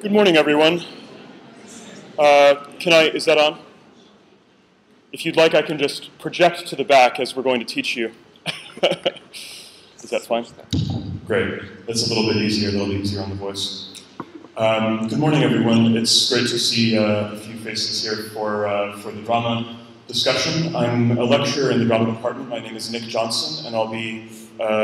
Good morning, everyone. Is that on? If you'd like, I can just project to the back as we're going to teach you. Is that fine? Great. That's a little bit easier on the voice. Good morning, everyone. It's great to see a few faces here for the drama discussion. I'm a lecturer in the drama department. My name is Nick Johnson, and I'll be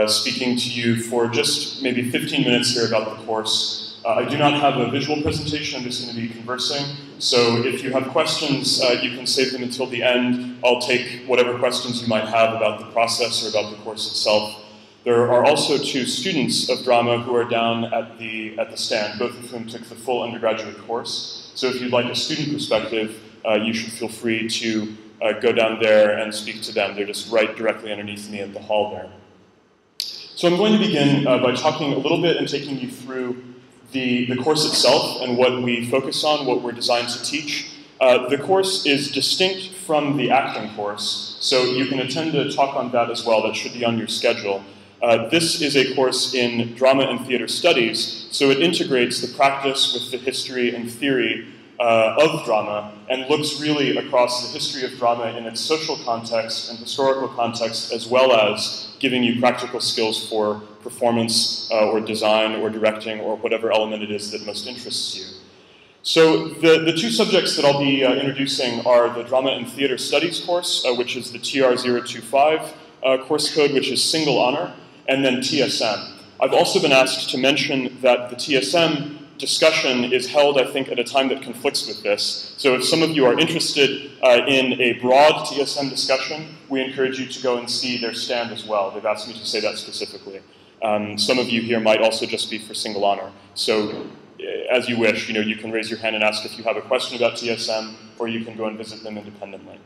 speaking to you for just maybe 15 minutes here about the course. I do not have a visual presentation. I'm just going to be conversing. So if you have questions, you can save them until the end. I'll take whatever questions you might have about the process or about the course itself. There are also two students of drama who are down at the stand, both of whom took the full undergraduate course. So if you'd like a student perspective, you should feel free to go down there and speak to them. They're just right directly underneath me at the hall there. So I'm going to begin by talking a little bit and taking you through the course itself and what we focus on, what we're designed to teach. The course is distinct from the acting course, so you can attend a talk on that as well. That should be on your schedule. This is a course in drama and theater studies, so it integrates the practice with the history and theory of drama and looks really across the history of drama in its social context and historical context, as well as giving you practical skills for performance or design or directing or whatever element it is that most interests you. So the two subjects that I'll be introducing are the Drama and Theater Studies course, which is the TR025 course code, which is single honor, and then TSM. I've also been asked to mention that the TSM discussion is held, I think, at a time that conflicts with this. So if some of you are interested in a broad TSM discussion, we encourage you to go and see their stand as well. They've asked me to say that specifically. Some of you here might also just be for single honor. So as you wish, you can raise your hand and ask if you have a question about TSM, or you can go and visit them independently.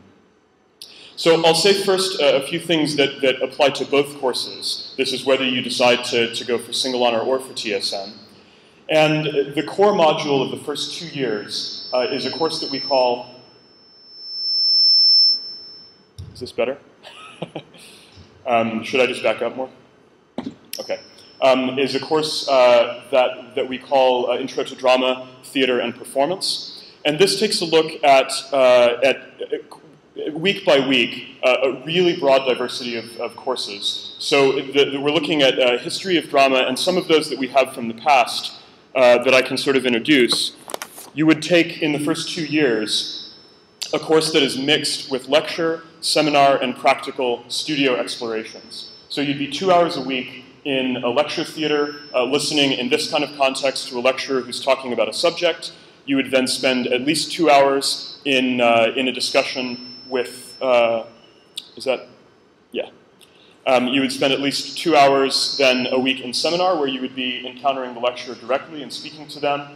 So I'll say first a few things that apply to both courses. This is whether you decide to go for single honor or for TSM. And the core module of the first 2 years is a course that we call... Is this better? Should I just back up more? Okay. Is a course that we call Intro to Drama, Theater, and Performance. And this takes a look at week by week, a really broad diversity of courses. So we're looking at history of drama, and some of those that we have from the past that I can sort of introduce. You would take in the first 2 years a course that is mixed with lecture, seminar, and practical studio explorations. So you'd be 2 hours a week in a lecture theater, listening in this kind of context to a lecturer who's talking about a subject. You would then spend at least 2 hours in a discussion with, you would spend at least 2 hours then a week in seminar, where you would be encountering the lecturer directly and speaking to them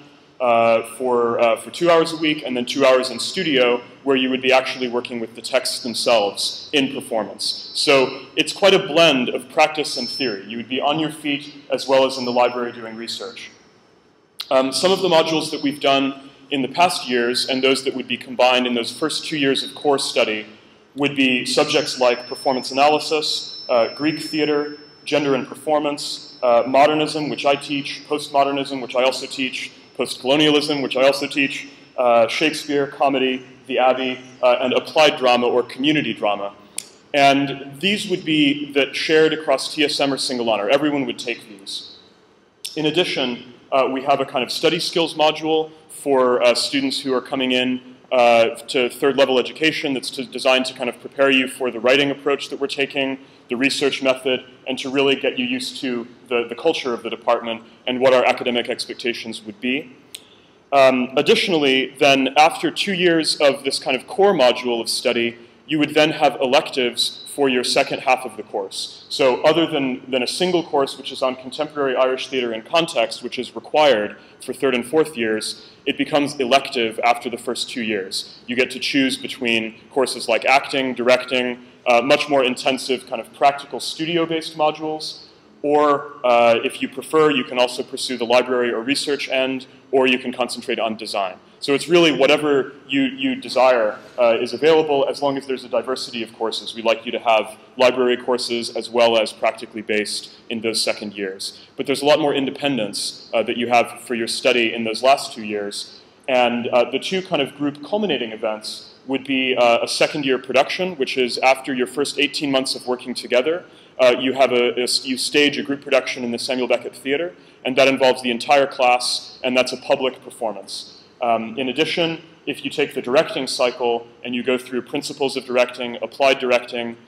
for 2 hours a week, and then 2 hours in studio, where you would be actually working with the texts themselves in performance. So it's quite a blend of practice and theory. You would be on your feet as well as in the library doing research. Some of the modules that we've done in the past years, and those that would be combined in those first 2 years of core study, would be subjects like performance analysis, Greek theater, gender and performance, modernism, which I teach, postmodernism, which I also teach, postcolonialism, which I also teach, Shakespeare, comedy, the Abbey, and applied drama or community drama. And these would be shared across TSM or single honor. Everyone would take these. In addition, we have a kind of study skills module for students who are coming in to third level education that's designed to kind of prepare you for the writing approach that we're taking, the research method, and to really get you used to the culture of the department and what our academic expectations would be. Additionally, then after 2 years of this kind of core module of study, you would then have electives for your second half of the course. So other than a single course, which is on contemporary Irish theater and context, which is required for third and fourth years, it becomes elective after the first 2 years. You get to choose between courses like acting, directing, much more intensive kind of practical studio-based modules, or if you prefer, you can also pursue the library or research end, or you can concentrate on design. So it's really whatever you desire is available, as long as there's a diversity of courses. We like you to have library courses as well as practically based in those second years. But there's a lot more independence that you have for your study in those last 2 years. And the two kind of group culminating events would be a second year production, which is after your first 18 months of working together. You stage a group production in the Samuel Beckett Theater, and that involves the entire class, and that's a public performance. In addition, if you take the directing cycle and you go through principles of directing, applied directing,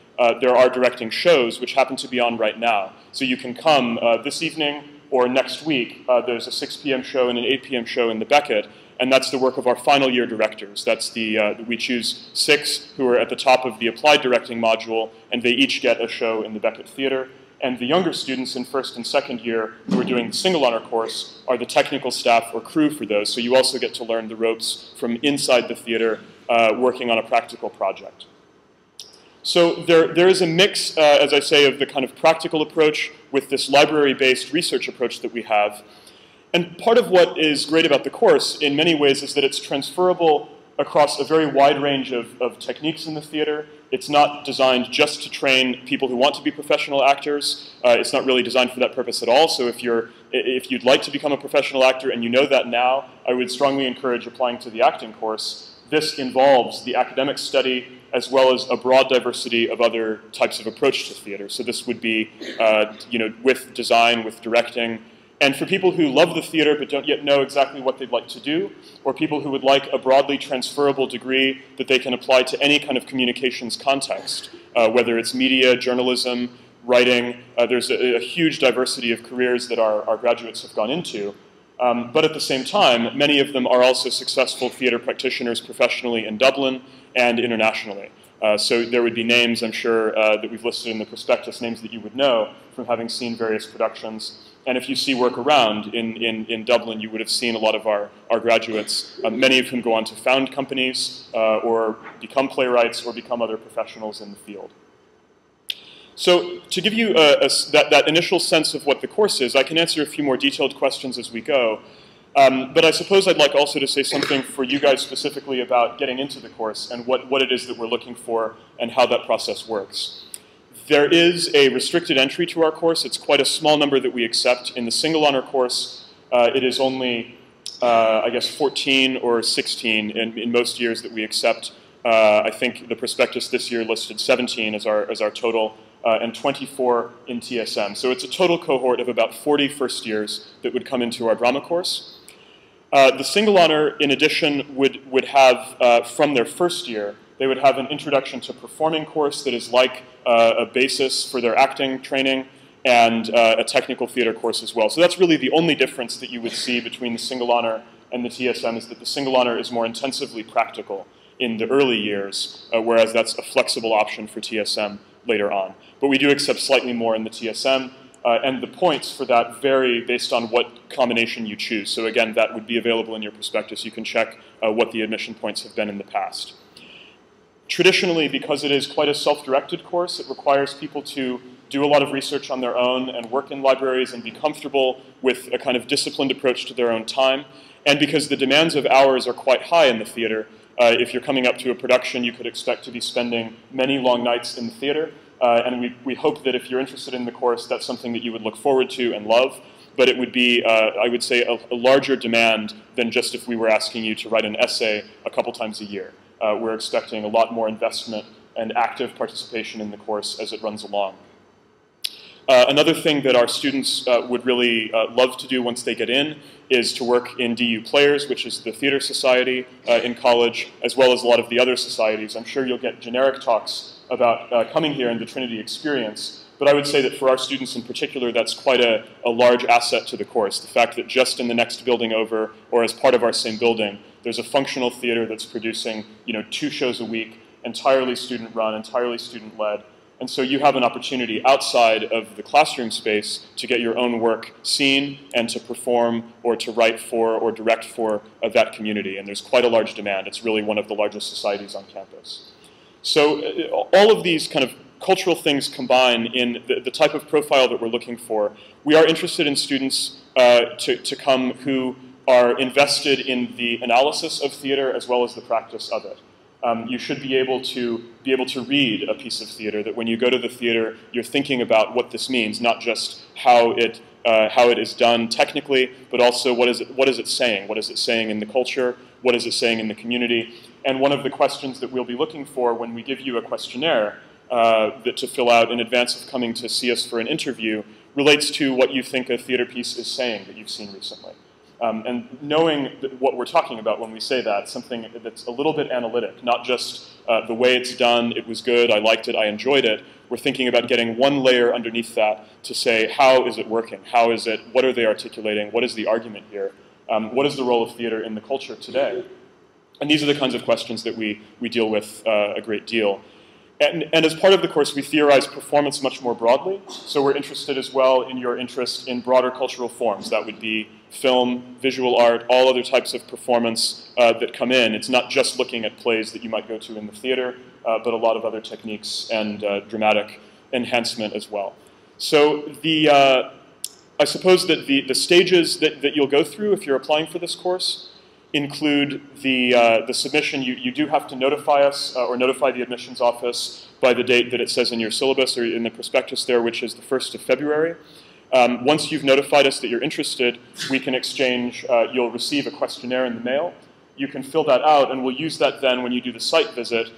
there are directing shows which happen to be on right now. So you can come this evening or next week. There's a 6 p.m. show and an 8 p.m. show in the Beckett, and that's the work of our final year directors. That's we choose 6 who are at the top of the applied directing module, and they each get a show in the Beckett Theater. And the younger students in first and second year who are doing the single honor course are the technical staff or crew for those. So you also get to learn the ropes from inside the theater working on a practical project. So there is a mix, as I say, of the kind of practical approach with this library-based research approach that we have. And part of what is great about the course in many ways is that it's transferable across a very wide range of techniques in the theater. It's not designed just to train people who want to be professional actors. It's not really designed for that purpose at all. So if you'd like to become a professional actor and you know that now, I would strongly encourage applying to the acting course. This involves the academic study as well as a broad diversity of other types of approach to theater. So this would be with design, with directing. And for people who love the theater but don't yet know exactly what they'd like to do, or people who would like a broadly transferable degree that they can apply to any kind of communications context, whether it's media, journalism, writing, there's a huge diversity of careers that our graduates have gone into. But at the same time, many of them are also successful theater practitioners professionally in Dublin and internationally. So there would be names, I'm sure, that we've listed in the prospectus, names that you would know from having seen various productions. And if you see work around in Dublin, you would have seen a lot of our graduates, many of whom go on to found companies or become playwrights or become other professionals in the field. So to give you that initial sense of what the course is, I can answer a few more detailed questions as we go. But I suppose I'd like also to say something for you guys specifically about getting into the course and what it is that we're looking for and how that process works. There is a restricted entry to our course. It's quite a small number that we accept. In the single honor course, it is only, I guess, 14 or 16 in most years that we accept. I think the prospectus this year listed 17 as our total, and 24 in TSM. So it's a total cohort of about 40 first years that would come into our drama course. The single honor, in addition, would have, from their first year, they would have an introduction to performing course that is like a basis for their acting training, and a technical theater course as well. So that's really the only difference that you would see between the single honor and the TSM, is that the single honor is more intensively practical in the early years, whereas that's a flexible option for TSM later on. But we do accept slightly more in the TSM, and the points for that vary based on what combination you choose. So again, that would be available in your prospectus. You can check what the admission points have been in the past. Traditionally, because it is quite a self-directed course, it requires people to do a lot of research on their own and work in libraries and be comfortable with a kind of disciplined approach to their own time. And because the demands of hours are quite high in the theater, if you're coming up to a production, you could expect to be spending many long nights in the theater. And we hope that if you're interested in the course, that's something that you would look forward to and love. But it would be, I would say, a larger demand than just if we were asking you to write an essay a couple times a year. We're expecting a lot more investment and active participation in the course as it runs along. Another thing that our students would really love to do once they get in is to work in DU Players, which is the theater society in college, as well as a lot of the other societies. I'm sure you'll get generic talks about coming here and the Trinity experience, but I would say that for our students in particular, that's quite a large asset to the course. The fact that just in the next building over, or as part of our same building, there's a functional theater that's producing 2 shows a week, entirely student-run, entirely student-led. And so you have an opportunity outside of the classroom space to get your own work seen and to perform or to write for or direct for that community. And there's quite a large demand. It's really one of the largest societies on campus. So all of these kind of cultural things combine in the type of profile that we're looking for. We are interested in students to come who are invested in the analysis of theater as well as the practice of it. You should be able to read a piece of theater, that when you go to the theater, you're thinking about what this means, not just how it is done technically, but also what is it saying? What is it saying in the culture? What is it saying in the community? And one of the questions that we'll be looking for when we give you a questionnaire to fill out in advance of coming to see us for an interview relates to what you think a theater piece is saying that you've seen recently. And knowing what we're talking about when we say that, something that's a little bit analytic, not just the way it's done, it was good, I liked it, I enjoyed it. We're thinking about getting one layer underneath that to say, how is it working? How is it, what are they articulating? What is the argument here? What is the role of theater in the culture today? And these are the kinds of questions that we deal with a great deal. And as part of the course, we theorize performance much more broadly. So we're interested as well in your interest in broader cultural forms. That would be film, visual art, all other types of performance that come in. It's not just looking at plays that you might go to in the theater, but a lot of other techniques and dramatic enhancement as well. So I suppose that the stages that you'll go through if you're applying for this course include the submission. You do have to notify us or notify the admissions office by the date that it says in your syllabus or in the prospectus there, which is the 1st of February. Once you've notified us that you're interested, we can exchange, you'll receive a questionnaire in the mail. You can fill that out, and we'll use that then when you do the site visit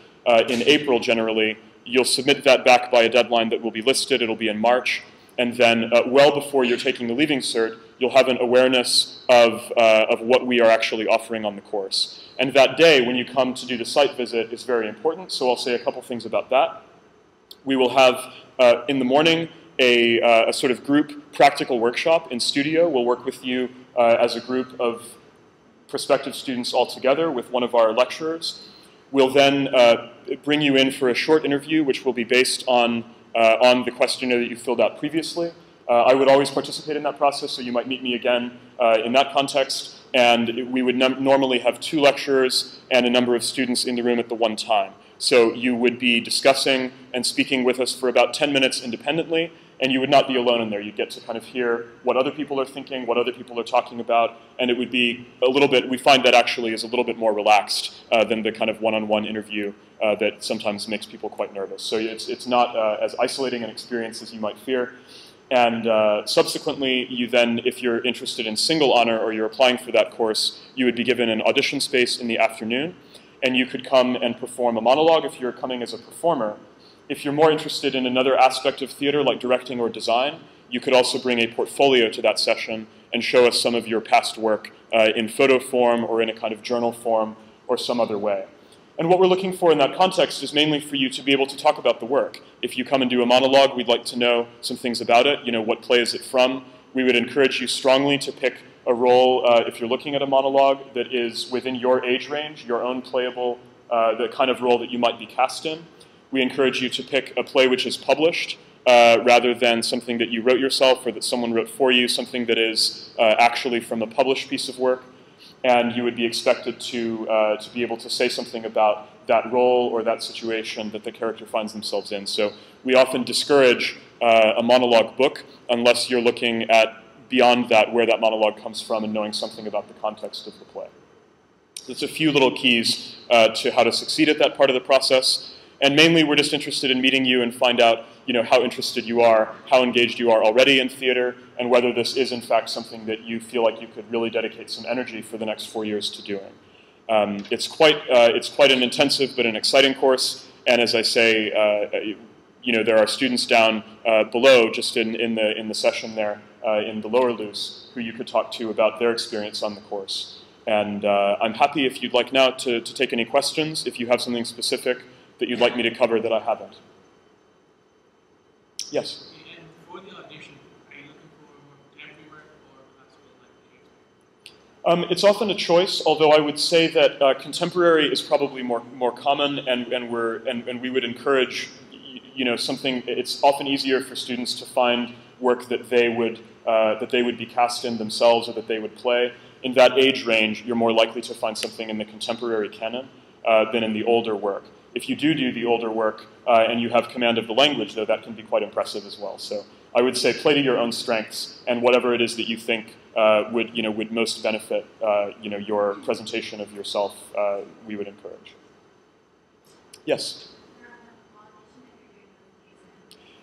in April generally. You'll submit that back by a deadline that will be listed. It'll be in March. And then well before you're taking the Leaving Cert, you'll have an awareness of what we are actually offering on the course. And that day, when you come to do the site visit, is very important, so I'll say a couple things about that. We will have, in the morning, a sort of group practical workshop in studio. We'll work with you as a group of prospective students all together with one of our lecturers. We'll then bring you in for a short interview, which will be based on the questionnaire that you filled out previously. I would always participate in that process, so you might meet me again in that context. And we would normally have 2 lecturers and a number of students in the room at the one time. So you would be discussing and speaking with us for about 10 minutes independently, and you would not be alone in there. You'd get to kind of hear what other people are thinking, what other people are talking about, and it would be a little bit, we find that actually is a little bit more relaxed than the kind of one-on-one interview that sometimes makes people quite nervous. So it's not as isolating an experience as you might fear. And subsequently, you then, if you're interested in single honor or you're applying for that course, you would be given an audition space in the afternoon, and you could come and perform a monologue if you're coming as a performer. If you're more interested in another aspect of theater, like directing or design, you could also bring a portfolio to that session and show us some of your past work in photo form or in a kind of journal form or some other way. And what we're looking for in that context is mainly for you to be able to talk about the work. If you come and do a monologue, we'd like to know some things about it. You know, what play is it from? We would encourage you strongly to pick a role, if you're looking at a monologue, that is within your age range, your own playable, the kind of role that you might be cast in. We encourage you to pick a play which is published, rather than something that you wrote yourself or that someone wrote for you, something that is actually from a published piece of work. And you would be expected to be able to say something about that role or that situation that the character finds themselves in. So we often discourage a monologue book unless you're looking at beyond that, where that monologue comes from and knowing something about the context of the play. There's a few little keys to how to succeed at that part of the process. And mainly, we're just interested in meeting you and find out, you know, how interested you are, how engaged you are already in theater, and whether this is, in fact, something that you feel like you could really dedicate some energy for the next 4 years to doing. It's quite an intensive but an exciting course. And as I say, you know, there are students down below, just in the session there, in the lower loose, who you could talk to about their experience on the course. And I'm happy, if you'd like now, to take any questions, if you have something specific that you'd like me to cover that I haven't. Yes? And for the audition, are you looking for more contemporary work or classical, like Shakespeare? It's often a choice, although I would say that contemporary is probably more common, and we would encourage, you know, something. It's often easier for students to find work that they would be cast in themselves or that they would play. In that age range, you're more likely to find something in the contemporary canon than in the older work. If you do the older work and you have command of the language, though, that can be quite impressive as well. So I would say play to your own strengths, and whatever it is that you think would most benefit your presentation of yourself, we would encourage. Yes?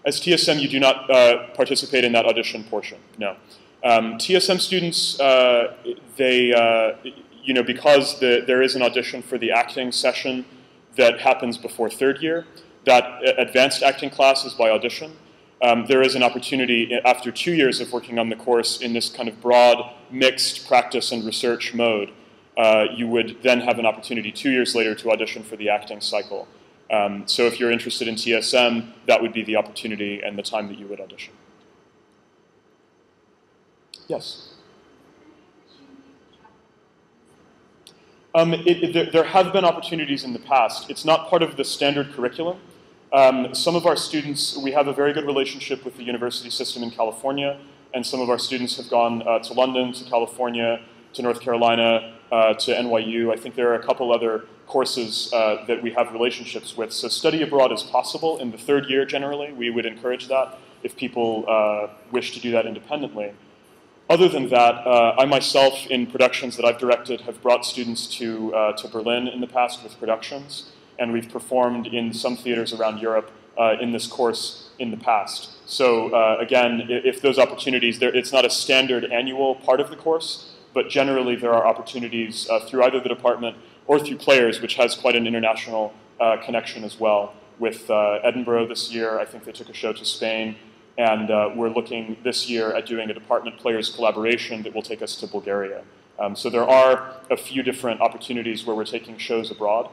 As TSM, you do not participate in that audition portion, no. TSM students, because there is an audition for the acting session that happens before third year, that advanced acting class is by audition. There is an opportunity after 2 years of working on the course in this kind of broad, mixed practice and research mode. You would then have an opportunity 2 years later to audition for the acting cycle. So if you're interested in TSM, that would be the opportunity and the time that you would audition. Yes? There have been opportunities in the past. It's not part of the standard curriculum. Some of our students, we have a very good relationship with the university system in California, and some of our students have gone to London, to California, to North Carolina, to NYU. I think there are a couple other courses that we have relationships with. So study abroad is possible in the third year generally. We would encourage that if people wish to do that independently. Other than that, I myself, in productions that I've directed, have brought students to Berlin in the past with productions, and we've performed in some theaters around Europe in this course in the past. So again, if those opportunities, it's not a standard annual part of the course, but generally there are opportunities through either the department or through Players, which has quite an international connection as well. With Edinburgh this year, I think they took a show to Spain, and we're looking this year at doing a department Players collaboration that will take us to Bulgaria. So there are a few different opportunities where we're taking shows abroad.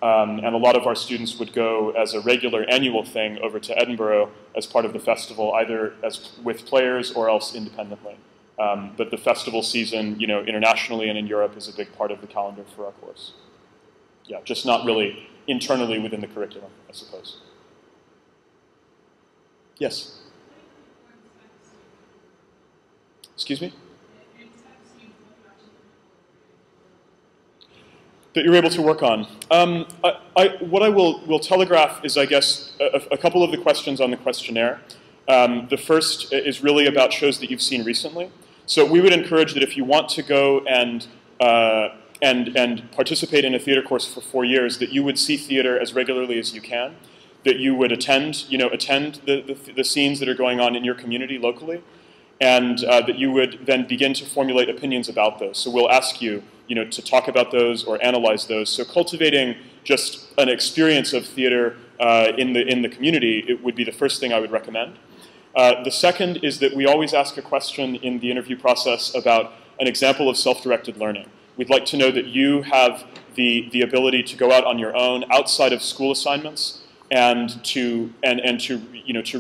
And a lot of our students would go as a regular annual thing over to Edinburgh as part of the festival, either with Players or else independently. But the festival season, internationally and in Europe is a big part of the calendar for our course. Yeah, just not really internally within the curriculum, I suppose. Yes? Excuse me? That you're able to work on. What I will telegraph is, I guess, a couple of the questions on the questionnaire. The first is really about shows that you've seen recently. So we would encourage that if you want to go and participate in a theater course for 4 years, that you would see theater as regularly as you can, that you would attend the scenes that are going on in your community locally, and that you would then begin to formulate opinions about those. So we'll ask you, to talk about those or analyze those. So cultivating just an experience of theater in the community, it would be the first thing I would recommend. The second is that we always ask a question in the interview process about an example of self-directed learning. We'd like to know that you have the ability to go out on your own outside of school assignments and to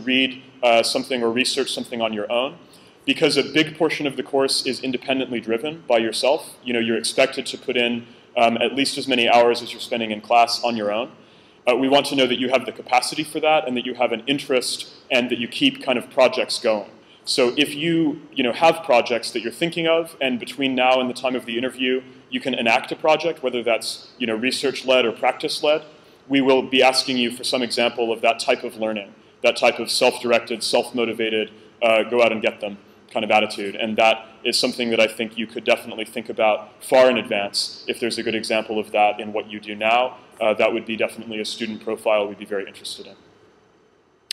read something or research something on your own. Because a big portion of the course is independently driven by yourself. You're expected to put in at least as many hours as you're spending in class on your own. We want to know that you have the capacity for that and that you have an interest and that you keep kind of projects going. So if you have projects that you're thinking of, and between now and the time of the interview, you can enact a project, whether that's research-led or practice-led, we will be asking you for some example of that type of learning, that type of self-directed, self-motivated, go out and get them kind of attitude. And that is something that I think you could definitely think about far in advance. If there's a good example of that in what you do now, that would be definitely a student profile we'd be very interested in.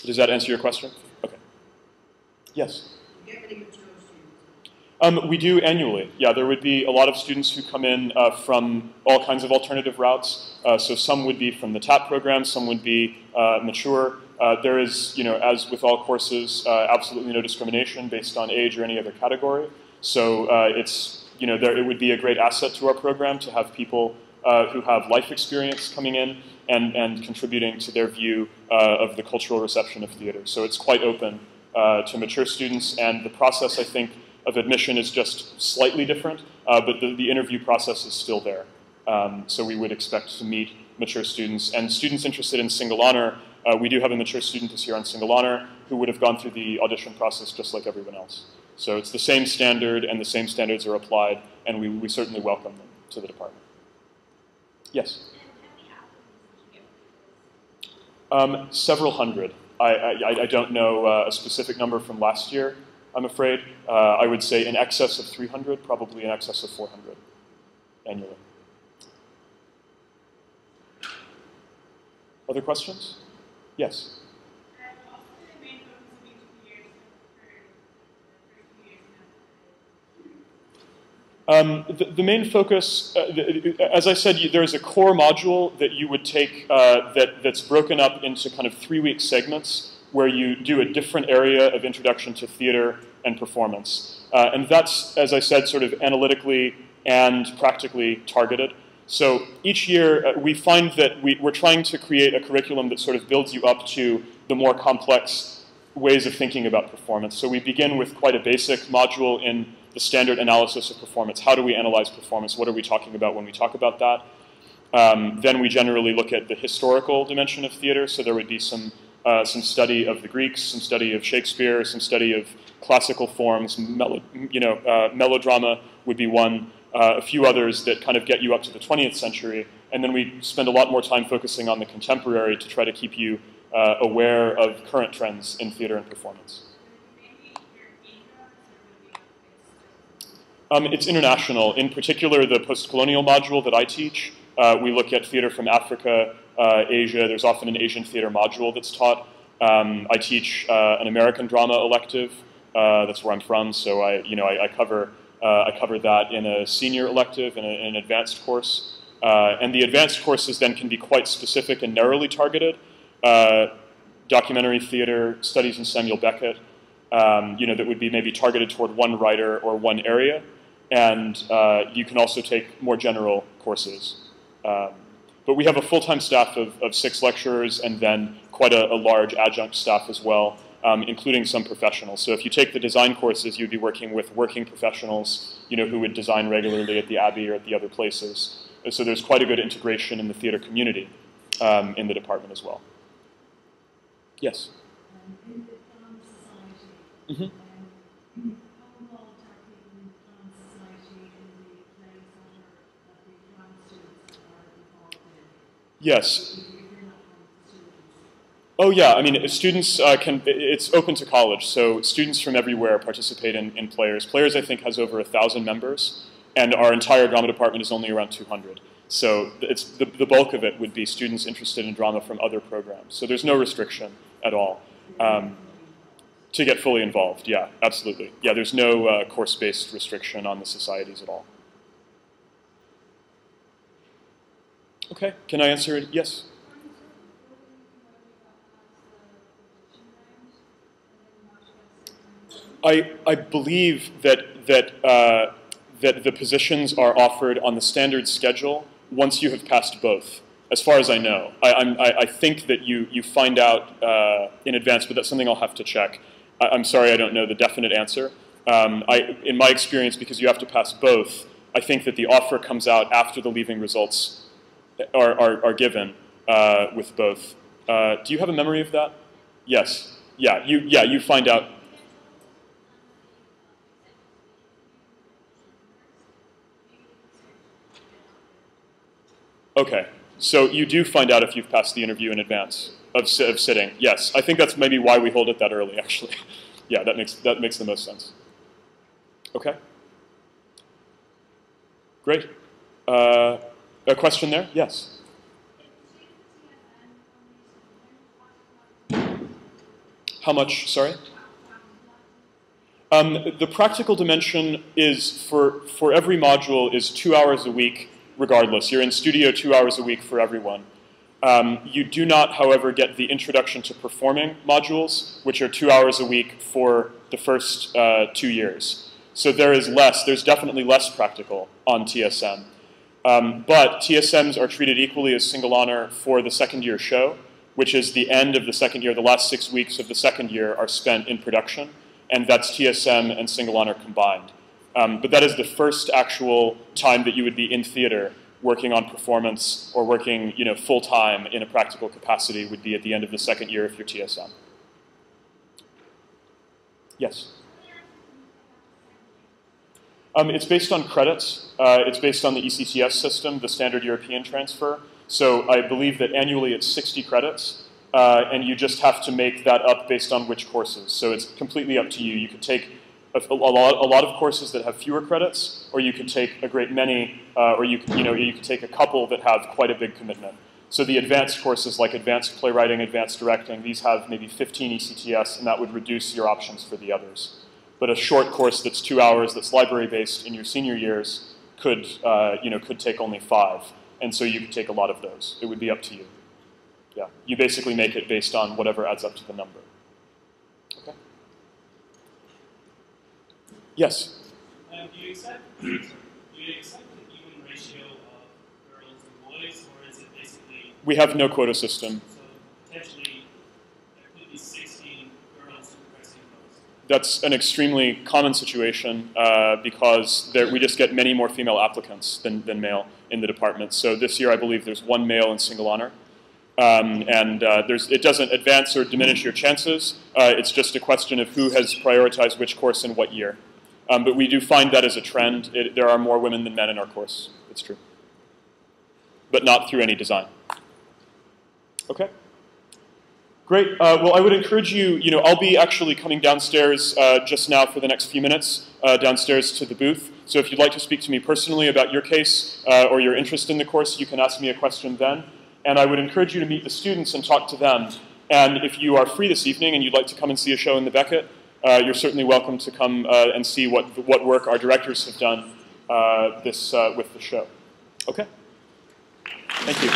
Does that answer your question? Okay. Yes? Do you have any mature students? We do annually. Yeah, there would be a lot of students who come in from all kinds of alternative routes. So some would be from the TAP program, some would be mature. There is, as with all courses, absolutely no discrimination based on age or any other category. So it would be a great asset to our program to have people who have life experience coming in and contributing to their view of the cultural reception of theater. So it's quite open to mature students, and the process, I think, of admission is just slightly different, but the interview process is still there. So we would expect to meet mature students. And students interested in single honor, we do have a mature student this year on single honor who would have gone through the audition process just like everyone else. So it's the same standard, and the same standards are applied, and we certainly welcome them to the department. Yes? Several hundred. I don't know a specific number from last year, I'm afraid. I would say in excess of 300, probably in excess of 400 annually. Other questions? Yes? The main focus, as I said, there's a core module that you would take that's broken up into kind of 3-week segments where you do a different area of introduction to theater and performance. And that's, as I said, sort of analytically and practically targeted. So each year we find that we're trying to create a curriculum that sort of builds you up to the more complex ways of thinking about performance. So we begin with quite a basic module in the standard analysis of performance. How do we analyze performance? What are we talking about when we talk about that? Then we generally look at the historical dimension of theater. So there would be some study of the Greeks, some study of Shakespeare, some study of classical forms. Melodrama would be one. A few others that kind of get you up to the 20th century. And then we spend a lot more time focusing on the contemporary to try to keep you aware of current trends in theater and performance. It's international. In particular, the post-colonial module that I teach, we look at theater from Africa, Asia. There's often an Asian theater module that's taught. I teach an American drama elective. That's where I'm from, so I cover that in a senior elective and an advanced course. And the advanced courses then can be quite specific and narrowly targeted. Documentary theater, studies in Samuel Beckett, that would be maybe targeted toward one writer or one area. And you can also take more general courses. But we have a full-time staff of 6 lecturers and then quite a large adjunct staff as well, including some professionals. So if you take the design courses, you'd be working with working professionals, who would design regularly at the Abbey or at the other places. And so there's quite a good integration in the theater community in the department as well. Yes? In the Drama Society, Mm-hmm. how involved are people in the Drama Society in the plays that the drama students are involved in? Yes. If you're not one of the students. Oh yeah, I mean, students it's open to college, so students from everywhere participate in Players. Players, I think, has over 1,000 members, and our entire drama department is only around 200. So it's the bulk of it would be students interested in drama from other programs. So there's no restriction at all to get fully involved. Yeah, absolutely. Yeah, there's no course-based restriction on the societies at all. Okay, can I answer it? Yes? I believe that the positions are offered on the standard schedule once you have passed both, as far as I know. I think that you find out in advance, but that's something I'll have to check. I'm sorry I don't know the definite answer. In my experience, because you have to pass both, I think that the offer comes out after the leaving results are given with both. Do you have a memory of that? Yes. Yeah, you find out. Okay, so you do find out if you've passed the interview in advance of sitting. Yes, I think that's maybe why we hold it that early, actually. Yeah, that makes the most sense. Okay. Great. A question there? Yes. How much, sorry? The practical dimension is, for every module, is 2 hours a week regardless. You're in studio 2 hours a week for everyone. You do not, however, get the introduction to performing modules, which are 2 hours a week for the first 2 years. So there's definitely less practical on TSM. But TSMs are treated equally as single honor for the second year show, which is the end of the second year. The last 6 weeks of the second year are spent in production, and that's TSM and single honor combined. But that is the first actual time that you would be in theater working on performance or working full-time in a practical capacity would be at the end of the second year if you're TSM. Yes? It's based on credits. It's based on the ECTS system, the standard European transfer. So I believe that annually it's 60 credits, and you just have to make that up based on which courses. So it's completely up to you. You could take a lot of courses that have fewer credits, or you could take a great many, or you could take a couple that have quite a big commitment. So the advanced courses like advanced playwriting, advanced directing, these have maybe 15 ECTS, and that would reduce your options for the others. But a short course that's 2 hours, that's library-based in your senior years, could take only 5. And so you could take a lot of those. It would be up to you. Yeah, you basically make it based on whatever adds up to the number. Okay. Yes? Do you accept an even ratio of girls and boys, or is it basically... We have no quota system. So potentially there could be 16 girls requesting those. That's an extremely common situation because we just get many more female applicants than male in the department. So this year I believe there's 1 male in single honor. It doesn't advance or diminish your chances. It's just a question of who has prioritized which course in what year. But we do find that as a trend. There are more women than men in our course. It's true. But not through any design. Okay. Great. Well, I would encourage you, I'll be actually coming downstairs just now for the next few minutes, downstairs to the booth. So if you'd like to speak to me personally about your case or your interest in the course, you can ask me a question then. And I would encourage you to meet the students and talk to them. And if you are free this evening and you'd like to come and see a show in the Beckett, you're certainly welcome to come and see what work our directors have done with the show. Okay? Thank you.